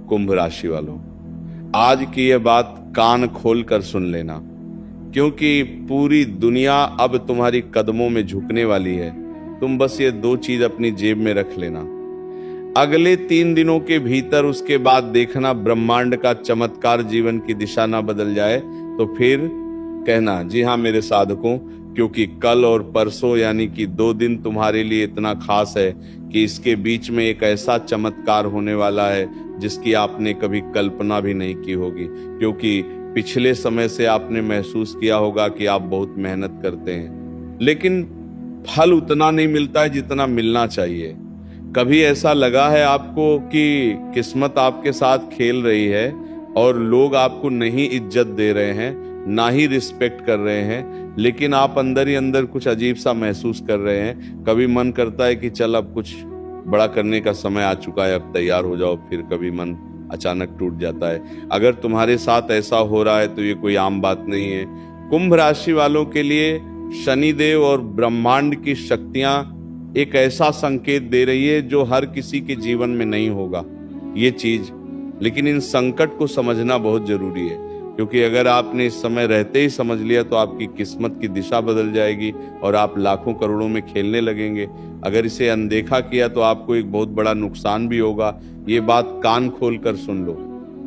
कुंभ राशि वालों, आज की यह बात कान खोल कर सुन लेना, क्योंकि पूरी दुनिया अब तुम्हारी कदमों में झुकने वाली है। तुम बस ये 2 चीज अपनी जेब में रख लेना। अगले 3 दिनों के भीतर उसके बाद देखना ब्रह्मांड का चमत्कार जीवन की दिशा ना बदल जाए तो फिर कहना जी हाँ मेरे साधकों, क्योंकि कल और परसों यानी कि 2 दिन तुम्हारे लिए इतना खास है कि इसके बीच में एक ऐसा चमत्कार होने वाला है जिसकी आपने कभी कल्पना भी नहीं की होगी। क्योंकि पिछले समय से आपने महसूस किया होगा कि आप बहुत मेहनत करते हैं, लेकिन फल उतना नहीं मिलता है जितना मिलना चाहिए। कभी ऐसा लगा है आपको कि किस्मत आपके साथ खेल रही है और लोग आपको नहीं इज्जत दे रहे हैं, ना ही रिस्पेक्ट कर रहे हैं, लेकिन आप अंदर ही अंदर कुछ अजीब सा महसूस कर रहे हैं। कभी मन करता है कि चल अब कुछ बड़ा करने का समय आ चुका है, अब तैयार हो जाओ, फिर कभी मन अचानक टूट जाता है। अगर तुम्हारे साथ ऐसा हो रहा है तो ये कोई आम बात नहीं है। कुंभ राशि वालों के लिए शनिदेव और ब्रह्मांड की शक्तियां एक ऐसा संकेत दे रही है जो हर किसी के जीवन में नहीं होगा ये चीज, लेकिन इन संकट को समझना बहुत जरूरी है। क्योंकि अगर आपने इस समय रहते ही समझ लिया तो आपकी किस्मत की दिशा बदल जाएगी और आप लाखों करोड़ों में खेलने लगेंगे। अगर इसे अनदेखा किया तो आपको एक बहुत बड़ा नुकसान भी होगा। ये बात कान खोल कर सुन लो,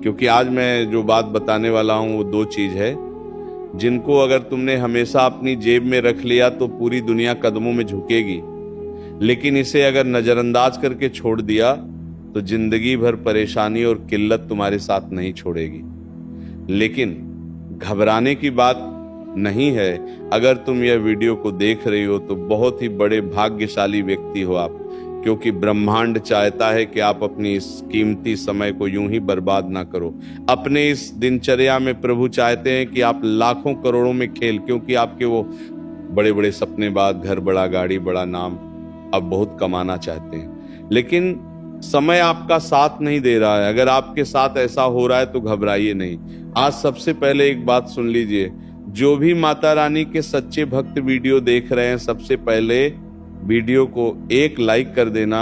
क्योंकि आज मैं जो बात बताने वाला हूं वो 2 चीज है जिनको अगर तुमने हमेशा अपनी जेब में रख लिया तो पूरी दुनिया कदमों में झुकेगी, लेकिन इसे अगर नजरअंदाज करके छोड़ दिया तो जिंदगी भर परेशानी और किल्लत तुम्हारे साथ नहीं छोड़ेगी। लेकिन घबराने की बात नहीं है। अगर तुम यह वीडियो को देख रही हो तो बहुत ही बड़े भाग्यशाली व्यक्ति हो आप, क्योंकि ब्रह्मांड चाहता है कि आप अपनी इस कीमती समय को यूं ही बर्बाद ना करो। अपने इस दिनचर्या में प्रभु चाहते हैं कि आप लाखों करोड़ों में खेल, क्योंकि आपके वो बड़े बड़े सपने बाद घर बड़ा, गाड़ी बड़ा, नाम अब बहुत कमाना चाहते हैं, लेकिन समय आपका साथ नहीं दे रहा है। अगर आपके साथ ऐसा हो रहा है तो घबराइए नहीं। आज सबसे पहले एक बात सुन लीजिए, जो भी माता रानी के सच्चे भक्त वीडियो देख रहे हैं, सबसे पहले वीडियो को एक लाइक कर देना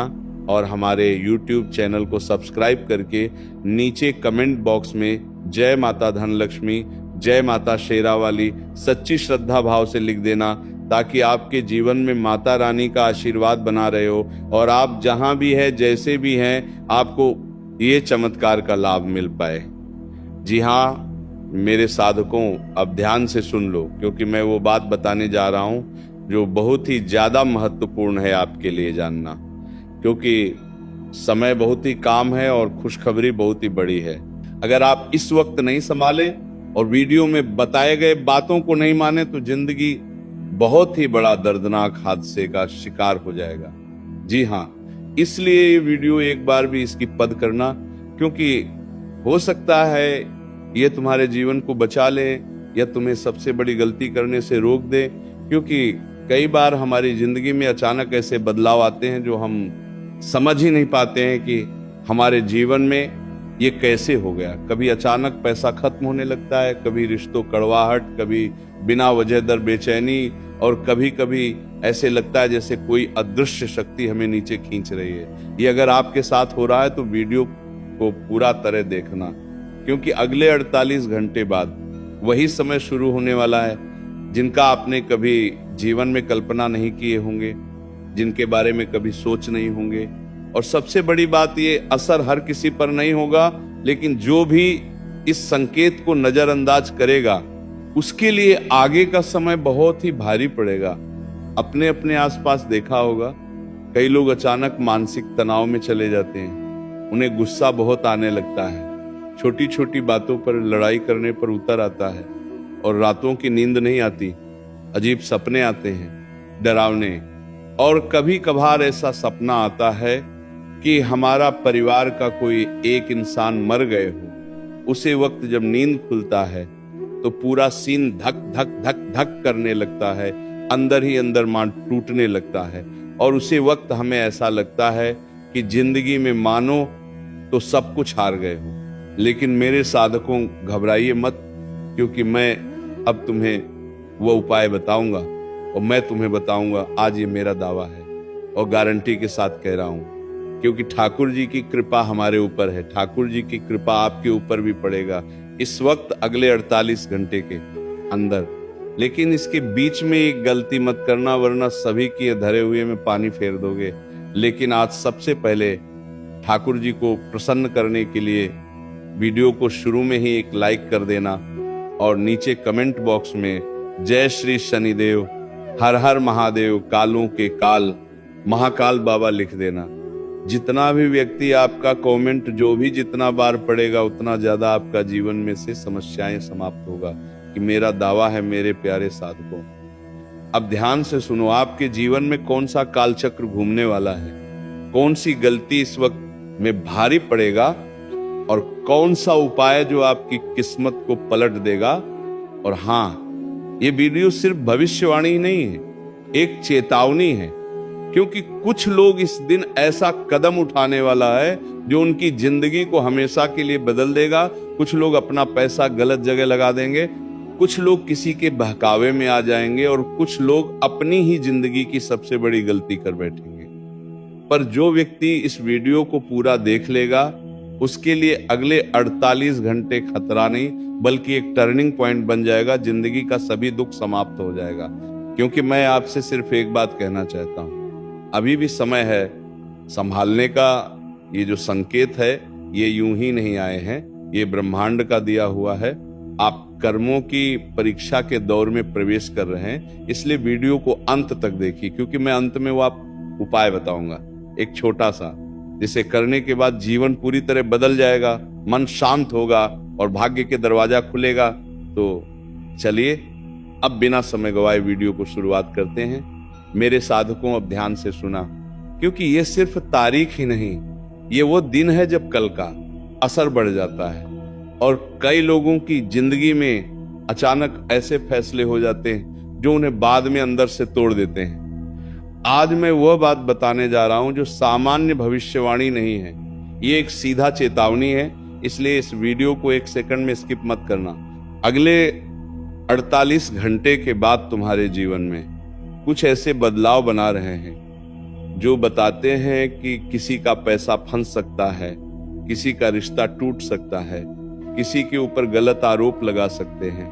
और हमारे YouTube चैनल को सब्सक्राइब करके नीचे कमेंट बॉक्स में जय माता धनलक्ष्मी, जय माता शेरावाली सच्ची श्रद्धा भाव से लिख देना, ताकि आपके जीवन में माता रानी का आशीर्वाद बना रहे हो और आप जहां भी हैं, जैसे भी हैं, आपको ये चमत्कार का लाभ मिल पाए। जी हाँ मेरे साधकों, अब ध्यान से सुन लो, क्योंकि मैं वो बात बताने जा रहा हूं जो बहुत ही ज्यादा महत्वपूर्ण है आपके लिए जानना, क्योंकि समय बहुत ही काम है और खुशखबरी बहुत ही बड़ी है। अगर आप इस वक्त नहीं संभाले और वीडियो में बताए गए बातों को नहीं माने तो जिंदगी बहुत ही बड़ा दर्दनाक हादसे का शिकार हो जाएगा। जी हाँ, इसलिए ये वीडियो एक बार भी इसकी पद करना, क्योंकि हो सकता है ये तुम्हारे जीवन को बचा ले या तुम्हें सबसे बड़ी गलती करने से रोक दे। क्योंकि कई बार हमारी जिंदगी में अचानक ऐसे बदलाव आते हैं जो हम समझ ही नहीं पाते हैं कि हमारे जीवन में ये कैसे हो गया। कभी अचानक पैसा खत्म होने लगता है, कभी रिश्तों कड़वाहट, कभी बिना वजह दर बेचैनी, और कभी कभी ऐसे लगता है जैसे कोई अदृश्य शक्ति हमें नीचे खींच रही है। ये अगर आपके साथ हो रहा है तो वीडियो को पूरा तरह देखना, क्योंकि अगले 48 घंटे बाद वही समय शुरू होने वाला है जिनका आपने कभी जीवन में कल्पना नहीं किए होंगे, जिनके बारे में कभी सोच नहीं होंगे। और सबसे बड़ी बात, ये असर हर किसी पर नहीं होगा, लेकिन जो भी इस संकेत को नजरअंदाज करेगा उसके लिए आगे का समय बहुत ही भारी पड़ेगा। अपने अपने आसपास देखा होगा, कई लोग अचानक मानसिक तनाव में चले जाते हैं, उन्हें गुस्सा बहुत आने लगता है, छोटी छोटी बातों पर लड़ाई करने पर उतर आता है, और रातों की नींद नहीं आती, अजीब सपने आते हैं डरावने। और कभी कभार ऐसा सपना आता है कि हमारा परिवार का कोई एक इंसान मर गए हो। उसी वक्त जब नींद खुलता है तो पूरा सीन धक धक धक धक करने लगता है, अंदर ही अंदर मान टूटने लगता है, और उसी वक्त हमें ऐसा लगता है कि जिंदगी में मानो तो सब कुछ हार गए हो। लेकिन मेरे साधकों, घबराइए मत, क्योंकि मैं अब तुम्हें वो उपाय बताऊंगा, और मैं तुम्हें बताऊंगा, आज ये मेरा दावा है और गारंटी के साथ कह रहा हूं क्योंकि ठाकुर जी की कृपा हमारे ऊपर है, ठाकुर जी की कृपा आपके ऊपर भी पड़ेगा इस वक्त अगले 48 घंटे के अंदर। लेकिन इसके बीच में एक गलती मत करना, वरना सभी की धरे हुए में पानी फेर दोगे। लेकिन आज सबसे पहले ठाकुर जी को प्रसन्न करने के लिए वीडियो को शुरू में ही एक लाइक कर देना और नीचे कमेंट बॉक्स में जय श्री शनिदेव, हर हर महादेव, कालों के काल, महाकाल बाबा लिख देना। जितना भी व्यक्ति आपका कमेंट जो भी जितना बार पड़ेगा उतना ज्यादा आपका जीवन में से समस्याएं समाप्त होगा, कि मेरा दावा है मेरे प्यारे साधकों। अब ध्यान से सुनो, आपके जीवन में कौन सा कालचक्र घूमने वाला है, कौन सी गलती इस वक्त में भारी पड़ेगा और कौन सा उपाय जो आपकी किस्मत को पलट देगा। और हाँ, ये वीडियो सिर्फ भविष्यवाणी ही नहीं है, एक चेतावनी है, क्योंकि कुछ लोग इस दिन ऐसा कदम उठाने वाला है जो उनकी जिंदगी को हमेशा के लिए बदल देगा। कुछ लोग अपना पैसा गलत जगह लगा देंगे, कुछ लोग किसी के बहकावे में आ जाएंगे और कुछ लोग अपनी ही जिंदगी की सबसे बड़ी गलती कर बैठेंगे। पर जो व्यक्ति इस वीडियो को पूरा देख लेगा उसके लिए अगले 48 घंटे खतरा नहीं बल्कि एक टर्निंग पॉइंट बन जाएगा, जिंदगी का सभी दुख समाप्त हो जाएगा। क्योंकि मैं आपसे सिर्फ एक बात कहना चाहता हूं, अभी भी समय है संभालने का। ये जो संकेत है ये यूं ही नहीं आए हैं, ये ब्रह्मांड का दिया हुआ है। आप कर्मों की परीक्षा के दौर में प्रवेश कर रहे हैं, इसलिए वीडियो को अंत तक देखिए, क्योंकि मैं अंत में वो आप उपाय बताऊंगा एक छोटा सा, जिसे करने के बाद जीवन पूरी तरह बदल जाएगा, मन शांत होगा और भाग्य के दरवाजा खुलेगा। तो चलिए अब बिना समय गवाए वीडियो को शुरुआत करते हैं। मेरे साधकों अब ध्यान से सुना, क्योंकि ये सिर्फ तारीख ही नहीं, ये वो दिन है जब कल का असर बढ़ जाता है और कई लोगों की जिंदगी में अचानक ऐसे फैसले हो जाते हैं जो उन्हें बाद में अंदर से तोड़ देते हैं। आज मैं वह बात बताने जा रहा हूं जो सामान्य भविष्यवाणी नहीं है, ये एक सीधा चेतावनी है। इसलिए इस वीडियो को एक सेकंड में स्किप मत करना। अगले 48 घंटे के बाद तुम्हारे जीवन में कुछ ऐसे बदलाव बना रहे हैं जो बताते हैं कि किसी का पैसा फंस सकता है, किसी का रिश्ता टूट सकता है, किसी के ऊपर गलत आरोप लगा सकते हैं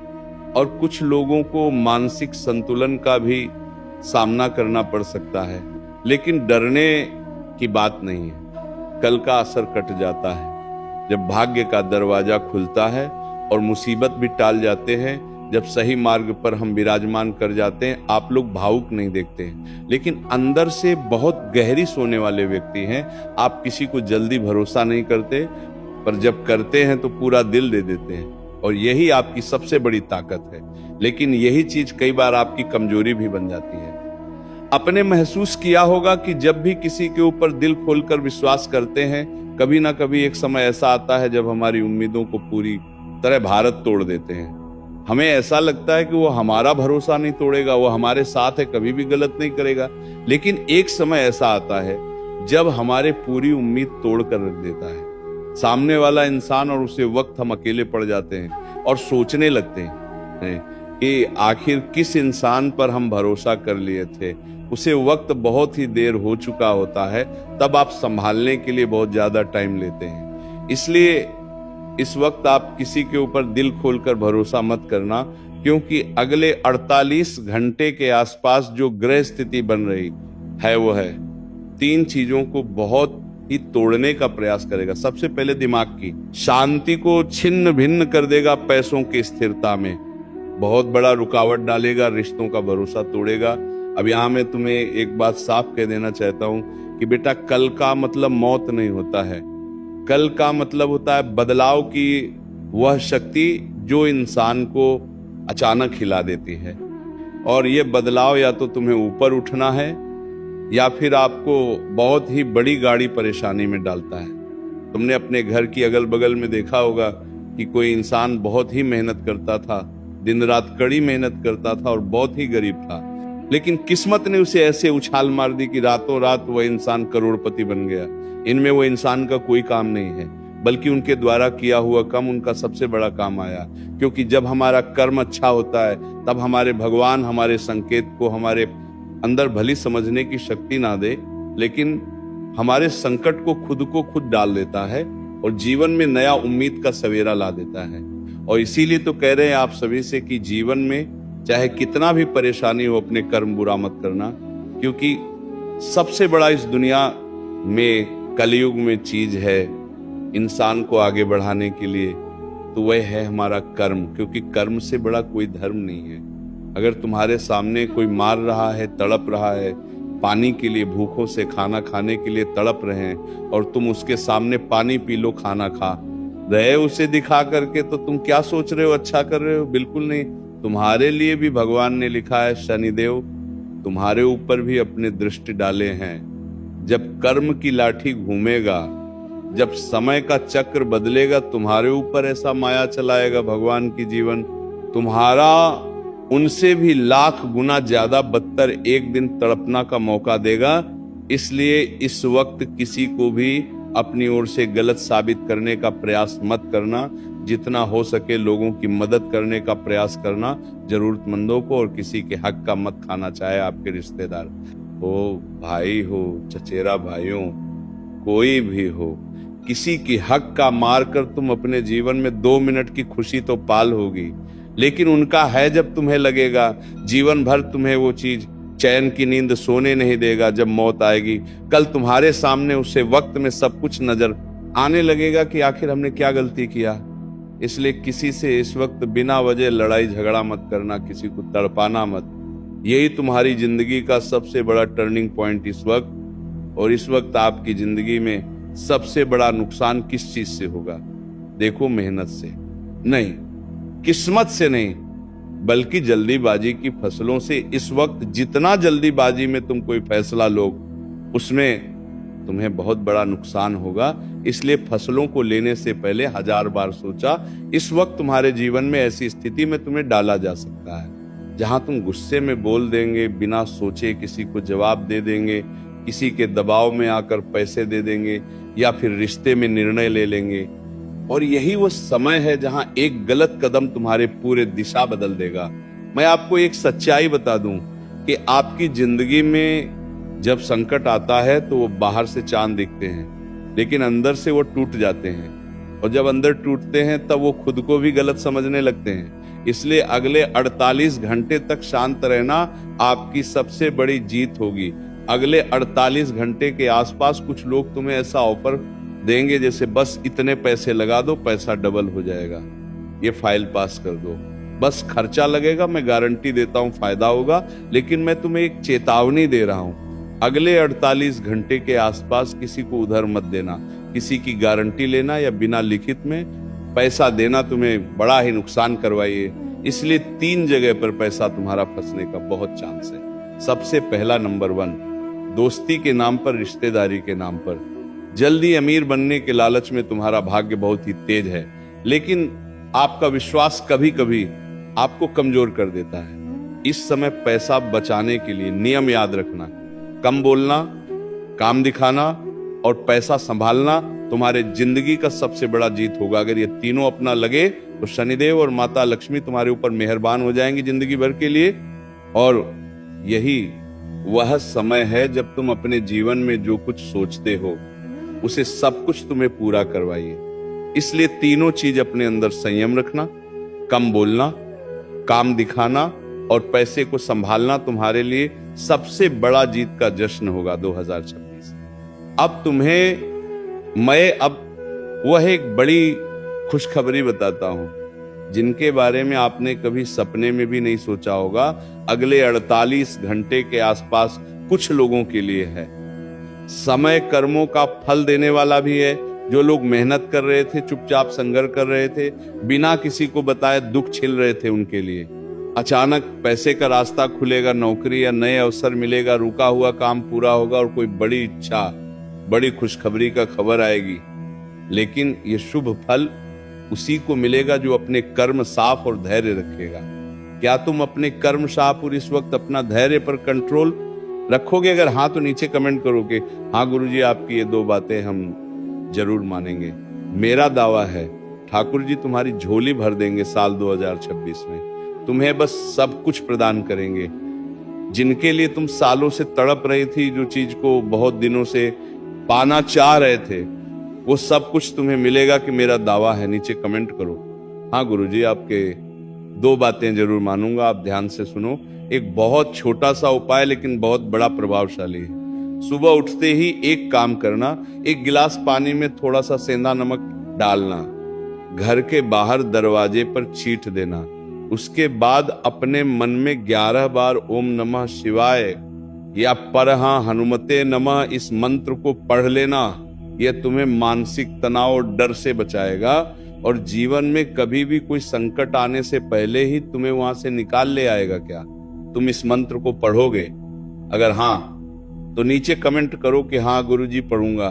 और कुछ लोगों को मानसिक संतुलन का भी सामना करना पड़ सकता है। लेकिन डरने की बात नहीं है, कल का असर कट जाता है जब भाग्य का दरवाजा खुलता है और मुसीबत भी टाल जाते हैं, जब सही मार्ग पर हम विराजमान कर जाते हैं। आप लोग भावुक नहीं देखते हैं, लेकिन अंदर से बहुत गहरी सोने वाले व्यक्ति हैं। आप किसी को जल्दी भरोसा नहीं करते, पर जब करते हैं तो पूरा दिल दे देते हैं और यही आपकी सबसे बड़ी ताकत है। लेकिन यही चीज कई बार आपकी कमजोरी भी बन जाती है। आपने महसूस किया होगा कि जब भी किसी के ऊपर दिल खोलकर विश्वास करते हैं, कभी ना कभी एक समय ऐसा आता है जब हमारी उम्मीदों को पूरी तरह भारत तोड़ देते हैं। हमें ऐसा लगता है कि वो हमारा भरोसा नहीं तोड़ेगा, वो हमारे साथ है, कभी भी गलत नहीं करेगा। लेकिन एक समय ऐसा आता है जब हमारे पूरी उम्मीद तोड़ कर रख देता है सामने वाला इंसान, और उसे वक्त हम अकेले पड़ जाते हैं और सोचने लगते हैं कि आखिर किस इंसान पर हम भरोसा कर लिए थे। उसे वक्त बहुत ही देर हो चुका होता है, तब आप संभालने के लिए बहुत ज्यादा टाइम लेते हैं। इसलिए इस वक्त आप किसी के ऊपर दिल खोलकर भरोसा मत करना, क्योंकि अगले 48 घंटे के आसपास जो ग्रह स्थिति बन रही है वो है 3 चीजों को बहुत ही तोड़ने का प्रयास करेगा। सबसे पहले दिमाग की शांति को छिन्न भिन्न कर देगा, पैसों की स्थिरता में बहुत बड़ा रुकावट डालेगा, रिश्तों का भरोसा तोड़ेगा। अब यहाँ मैं तुम्हें एक बात साफ कह देना चाहता हूँ कि बेटा, कल का मतलब मौत नहीं होता है, कल का मतलब होता है बदलाव की वह शक्ति जो इंसान को अचानक हिला देती है। और ये बदलाव या तो तुम्हें ऊपर उठना है या फिर आपको बहुत ही बड़ी गाड़ी परेशानी में डालता है। तुमने अपने घर की अगल बगल में देखा होगा कि कोई इंसान बहुत ही मेहनत करता था, दिन रात कड़ी मेहनत करता था और बहुत ही गरीब था, लेकिन किस्मत ने उसे ऐसे उछाल मार दी कि रातों रात वह इंसान करोड़पति बन गया। इनमें वो इंसान का कोई काम नहीं है, बल्कि उनके द्वारा किया हुआ काम उनका सबसे बड़ा काम आया। क्योंकि जब हमारा कर्म अच्छा होता है तब हमारे भगवान हमारे संकेत को हमारे अंदर भली समझने की शक्ति ना दे, लेकिन हमारे संकट को खुद डाल देता है और जीवन में नया उम्मीद का सवेरा ला देता है। और इसीलिए तो कह रहे हैं आप सभी से कि जीवन में चाहे कितना भी परेशानी हो, अपने कर्म बुरा मत करना, क्योंकि सबसे बड़ा इस दुनिया में कलयुग में चीज है इंसान को आगे बढ़ाने के लिए, तो वह है हमारा कर्म। क्योंकि कर्म से बड़ा कोई धर्म नहीं है। अगर तुम्हारे सामने कोई मार रहा है, तड़प रहा है, पानी के लिए भूखों से खाना खाने के लिए तड़प रहे हैं, और तुम उसके सामने पानी पी लो, खाना खा रहे उसे दिखा करके, तो तुम क्या सोच रहे हो? अच्छा कर रहे हो? बिल्कुल नहीं। तुम्हारे लिए भी भगवान ने लिखा है, शनिदेव तुम्हारे ऊपर भी अपने दृष्टि डाले हैं। जब कर्म की लाठी घूमेगा, जब समय का चक्र बदलेगा, तुम्हारे ऊपर ऐसा माया चलाएगा भगवान की जीवन, तुम्हारा उनसे भी लाख गुना ज्यादा बदतर एक दिन तड़पना का मौका देगा। इसलिए इस वक्त किसी को भी अपनी ओर से गलत साबित करने का प्रयास मत करना। जितना हो सके लोगों की मदद करने का प्रयास करना, जरूरतमंदों को, और किसी के हक का मत खाना, चाहे आपके रिश्तेदार हो, भाई हो, चचेरा भाइयों, कोई भी हो। किसी की हक का मारकर तुम अपने जीवन में 2 मिनट की खुशी तो पाल होगी, लेकिन उनका है जब तुम्हें लगेगा, जीवन भर तुम्हें वो चीज चैन की नींद सोने नहीं देगा। जब मौत आएगी, कल तुम्हारे सामने उसे वक्त में सब कुछ नजर आने लगेगा कि आखिर हमने क्या गलती किया। इसलिए किसी से इस वक्त बिना वजह लड़ाई झगड़ा मत करना, किसी को तड़पाना मत। यही तुम्हारी जिंदगी का सबसे बड़ा टर्निंग पॉइंट इस वक्त। और इस वक्त आपकी जिंदगी में सबसे बड़ा नुकसान किस चीज से होगा? देखो, मेहनत से नहीं, किस्मत से नहीं, बल्कि जल्दीबाजी की फसलों से। इस वक्त जितना जल्दीबाजी में तुम कोई फैसला लो, उसमें तुम्हें बहुत बड़ा नुकसान होगा। इसलिए फसलों को लेने से पहले 1000 बार सोचा। इस वक्त तुम्हारे जीवन में ऐसी स्थिति में तुम्हें डाला जा सकता है जहां तुम गुस्से में बोल देंगे, बिना सोचे किसी को जवाब दे देंगे, किसी के दबाव में आकर पैसे दे देंगे, या फिर रिश्ते में निर्णय ले लेंगे। और यही वो समय है जहां एक गलत कदम तुम्हारे पूरे दिशा बदल देगा। मैं आपको एक सच्चाई बता दूं कि आपकी जिंदगी में जब संकट आता है तो वो बाहर से चांद दिखते हैं, लेकिन अंदर से वो टूट जाते हैं। और जब अंदर टूटते हैं तब वो खुद को भी गलत समझने लगते हैं। इसलिए अगले 48 घंटे तक शांत रहना आपकी सबसे बड़ी जीत होगी। अगले 48 घंटे के आसपास कुछ लोग तुम्हें ऐसा ऑफर देंगे जैसे बस इतने पैसे लगा दो, पैसा डबल हो जाएगा, ये फाइल पास कर दो, बस खर्चा लगेगा, मैं गारंटी देता हूं फायदा होगा। लेकिन मैं तुम्हें एक चेतावनी दे रहा हूं, अगले 48 घंटे के आसपास किसी को उधार मत देना। किसी की गारंटी लेना या बिना लिखित में पैसा देना तुम्हें बड़ा ही नुकसान करवाइए। इसलिए 3 जगह पर पैसा तुम्हारा फंसने का बहुत चांस है। सबसे पहला, नंबर 1, दोस्ती के नाम पर, रिश्तेदारी के नाम पर। जल्दी अमीर बनने के लालच में तुम्हारा भाग्य बहुत ही तेज है, लेकिन आपका विश्वास कभी कभी आपको कमजोर कर देता है। इस समय पैसा बचाने के लिए नियम याद रखना, कम बोलना, काम दिखाना और पैसा संभालना तुम्हारे जिंदगी का सबसे बड़ा जीत होगा। अगर ये तीनों अपना लगे तो शनिदेव और माता लक्ष्मी तुम्हारे ऊपर मेहरबान हो जाएंगी जिंदगी भर के लिए। और यही वह समय है जब तुम अपने जीवन में जो कुछ सोचते हो उसे सब कुछ तुम्हें पूरा करवाइए। इसलिए तीनों चीज अपने अंदर संयम रखना, कम बोलना, काम दिखाना और पैसे को संभालना तुम्हारे लिए सबसे बड़ा जीत का जश्न होगा 2026। अब तुम्हें मैं वह एक बड़ी खुशखबरी बताता हूं जिनके बारे में आपने कभी सपने में भी नहीं सोचा होगा। अगले 48 घंटे के आसपास कुछ लोगों के लिए है। समय कर्मों का फल देने वाला भी है। जो लोग मेहनत कर रहे थे, चुपचाप संघर्ष कर रहे थे, बिना किसी को बताए दुख छिल रहे थे, उनके लिए अचानक पैसे का रास्ता खुलेगा, नौकरी या नए अवसर मिलेगा, रुका हुआ काम पूरा होगा और कोई बड़ी इच्छा, बड़ी खुशखबरी का खबर आएगी। लेकिन ये शुभ फल उसी को मिलेगा जो अपने कर्म साफ और धैर्य रखेगा। क्या तुम अपने कर्म साफ और इस वक्त अपना धैर्य पर कंट्रोल रखोगे? अगर हाँ तो नीचे कमेंट करो कि हाँ गुरुजी, आपकी ये 2 बातें हम जरूर मानेंगे। मेरा दावा है ठाकुर जी तुम्हारी झोली भर देंगे साल 2026 में। तुम्हें बस सब कुछ प्रदान करेंगे। जिनके लिए तुम सालों से तड़प रही थी, जो चीज को बहुत दिनों से पाना चाह रहे थे, वो सब कुछ तुम्हें मिलेगा कि मेरा दावा है? नीचे कमेंट करो। हाँ गुरुजी, आपके 2 बातें जरूर मानूंगा, आप ध्यान से सुनो। एक बहुत छोटा सा उपाय लेकिन बहुत बड़ा प्रभावशाली है। सुबह उठते ही एक काम करना, एक गिलास पानी में थोड़ा सा सेंधा नमक डालना, घर के बाहर दरवाजे पर छींट देना। उसके बाद अपने मन में 11 बार ओम नमः शिवाय या परहा हनुमते नमः इस मंत्र को पढ़ लेना। यह तुम्हें मानसिक तनाव और डर से बचाएगा और जीवन में कभी भी कोई संकट आने से पहले ही तुम्हें वहां से निकाल ले आएगा। क्या तुम इस मंत्र को पढ़ोगे? अगर हाँ तो नीचे कमेंट करो कि हाँ गुरुजी पढ़ूंगा।